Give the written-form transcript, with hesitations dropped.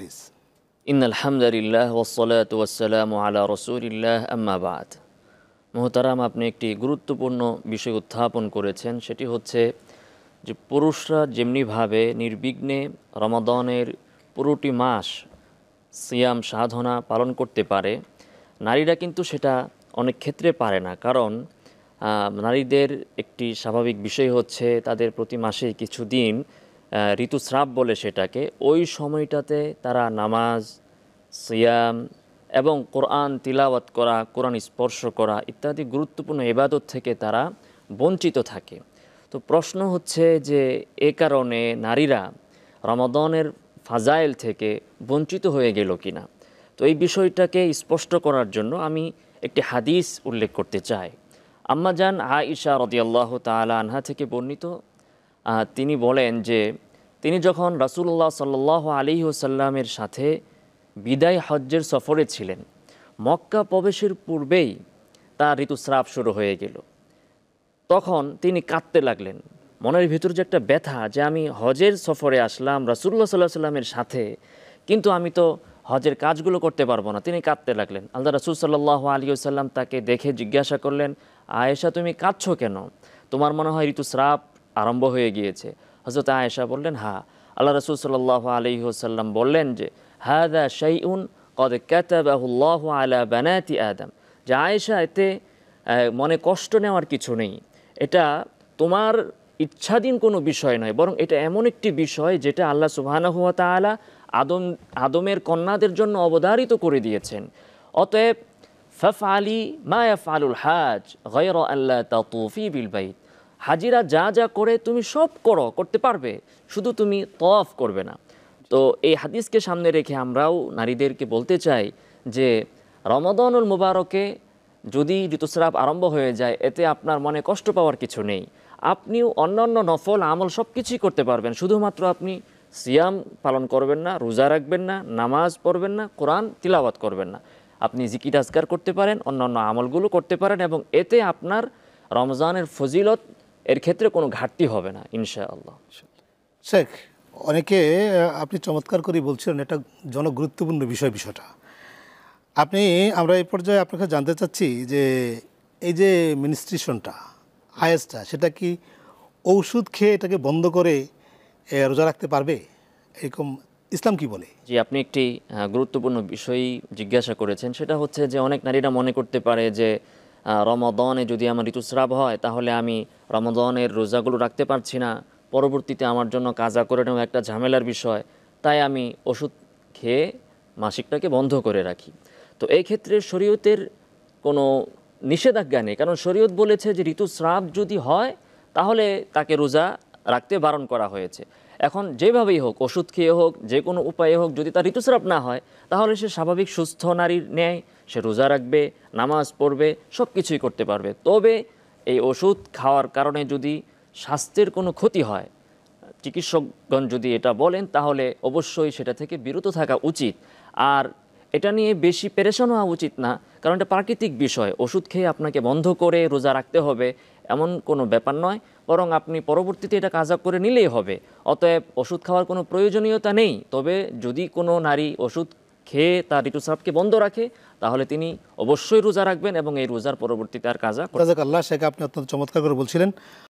Please. ইন্নাল হামদুলিল্লাহ ওয়াসসালাতু ওয়াসসালামু আলা রাসূলিল্লাহ আম্মা বাদ। মুহতারাম, আপনি একটি গুরুত্বপূর্ণ বিষয় উত্থাপন করেছেন, সেটি হচ্ছে যে পুরুষরা যেমনিভাবে নির্বিঘ্নে রমাদানের পুরোটি মাস সিয়াম সাধনা পালন করতে পারে, নারীরা কিন্তু সেটা অনেক ক্ষেত্রে পারে না। কারণ নারীদের একটি স্বাভাবিক বিষয় হচ্ছে তাদের প্রতি মাসে কিছুদিন ঋতুস্রাব বলে সেটাকে, ওই সময়টাতে তারা নামাজ, সিয়াম এবং কোরআন তিলাওয়াত করা, কোরআন স্পর্শ করা ইত্যাদি গুরুত্বপূর্ণ ইবাদত থেকে তারা বঞ্চিত থাকে। তো প্রশ্ন হচ্ছে যে এ কারণে নারীরা রমাদানের ফাজাইল থেকে বঞ্চিত হয়ে গেল কিনা। তো এই বিষয়টাকে স্পষ্ট করার জন্য আমি একটি হাদিস উল্লেখ করতে চাই। আম্মাজান আয়েশা রাদিয়াল্লাহু তাআলা আনহা থেকে বর্ণিত, তিনি বলেন যে তিনি যখন রাসূলুল্লাহ সাল্লাল্লাহু আলাইহি ওয়াসাল্লামের সাথে বিদায় হজ্জের সফরে ছিলেন, মক্কা প্রবেশের পূর্বেই তার ঋতুস্রাব শুরু হয়ে গেল। তখন তিনি কাঁদতে লাগলেন, মনের ভিতর যে একটা ব্যথা যে আমি হজের সফরে আসলাম রাসূলুল্লাহ সাল্লাল্লাহু আলাইহি ওয়াসাল্লামের সাথে, কিন্তু আমি তো হজের কাজগুলো করতে পারবো না। তিনি কাঁদতে লাগলেন। আল্লাহ রাসূল সাল্লাল্লাহু আলাইহি ওয়াসাল্লাম তাকে দেখে জিজ্ঞাসা করলেন, আয়েশা তুমি কাঁদছো কেন? তোমার মনে হয় ঋতুস্রাব আরম্ভ হয়ে গিয়েছে। হযরত আয়েশা বললেন, হ্যাঁ। আল্লাহ রাসূল সাল্লাল্লাহু আলাইহি ওয়াসাল্লাম বললেন যে হাযা শাইউন ক্বাদ কাতাবাহুল্লাহু আলা বানাতি আদম, যে আয়েশা এতে মনে কষ্ট নেওয়ার কিছু নেই। এটা তোমার ইচ্ছাধীন কোনো বিষয় নয়, বরং এটা এমন একটি বিষয় যেটা আল্লাহ সুবহানাহু ওয়া তাআলা আদমের কন্যাদের জন্য অবধারিত করে দিয়েছেন। অতএব ফাফআলি মা ইয়াফআলুল হাজ গায়রা আল্লা তাতুফি বিল বাইত, হাজিরা যা যা করে তুমি সব করতে পারবে, শুধু তুমি তওয়াফ করবে না। তো এই হাদিসকে সামনে রেখে আমরাও নারীদেরকে বলতে চাই যে রমাদানুল মুবারকে যদি ঋতুস্রাব আরম্ভ হয়ে যায়, এতে আপনার মনে কষ্ট পাওয়ার কিছু নেই। আপনিও অন্যান্য নফল আমল সব কিছুই করতে পারবেন, শুধুমাত্র আপনি সিয়াম পালন করবেন না, রোজা রাখবেন না, নামাজ পড়বেন না, কোরআন তিলাওয়াত করবেন না। আপনি জিকির আজকার করতে পারেন, অন্যান্য আমলগুলো করতে পারেন, এবং এতে আপনার রমজানের ফজিলত এর ক্ষেত্রে কোনো ঘাটতি হবে না ইনশাআল্লাহ। শেখ, অনেকে আপনি চমৎকার করে বলছিলেন, এটা জনগুরুত্বপূর্ণ বিষয়টা আমরা এই পর্যায়ে আপনার কাছে জানতে চাচ্ছি যে এই যে মিনিস্ট্রেশনটা, আইএসটা, সেটা কি ঔষধ খেয়ে এটাকে বন্ধ করে রোজা রাখতে পারবে? এরকম ইসলাম কি বলে? জি, আপনি একটি গুরুত্বপূর্ণ বিষয় জিজ্ঞাসা করেছেন। সেটা হচ্ছে যে অনেক নারীরা মনে করতে পারে যে রমাদানে যদি আমার ঋতুস্রাব হয় তাহলে আমি রমাদানের রোজাগুলো রাখতে পারছি না, পরবর্তীতে আমার জন্য কাজা করে নেওয়া একটা ঝামেলার বিষয়, তাই আমি ওষুধ খেয়ে মাসিকটাকে বন্ধ করে রাখি। তো এই ক্ষেত্রে শরীয়তের কোনো নিষেধাজ্ঞা নেই, কারণ শরীয়ত বলেছে যে ঋতুস্রাব যদি হয় তাহলে তাকে রোজা রাখতে বারণ করা হয়েছে। এখন যেভাবেই হোক, ওষুধ খেয়ে হোক, যে কোনো উপায়ে হোক, যদি তার ঋতুস্রাব না হয় তাহলে সে স্বাভাবিক সুস্থ নারীর ন্যায় সে রোজা রাখবে, নামাজ পড়বে, সব কিছুই করতে পারবে। তবে এই ওষুধ খাওয়ার কারণে যদি স্বাস্থ্যের কোনো ক্ষতি হয়, চিকিৎসকগণ যদি এটা বলেন, তাহলে অবশ্যই সেটা থেকে বিরত থাকা উচিত। আর এটা নিয়ে বেশি পেরেশান হওয়া উচিত না, কারণ এটা প্রাকৃতিক বিষয়। ওষুধ খেয়ে আপনাকে বন্ধ করে রোজা রাখতে হবে এমন কোনো ব্যাপার নয়, বরং আপনি পরবর্তীতে এটা কাজা করে নিলেই হবে। অতএব ওষুধ খাওয়ার কোনো প্রয়োজনীয়তা নেই। তবে যদি কোনো নারী ওষুধ খেয়ে তার ঋতুস্রাবকে বন্ধ রাখে, তাহলে তিনি অবশ্যই রোজা রাখবেন এবং এই রোজার পরবর্তীতে আর কাজা। জাযাকাল্লাহ শেখ, আপনি অত্যন্ত চমৎকার করে বলছিলেন।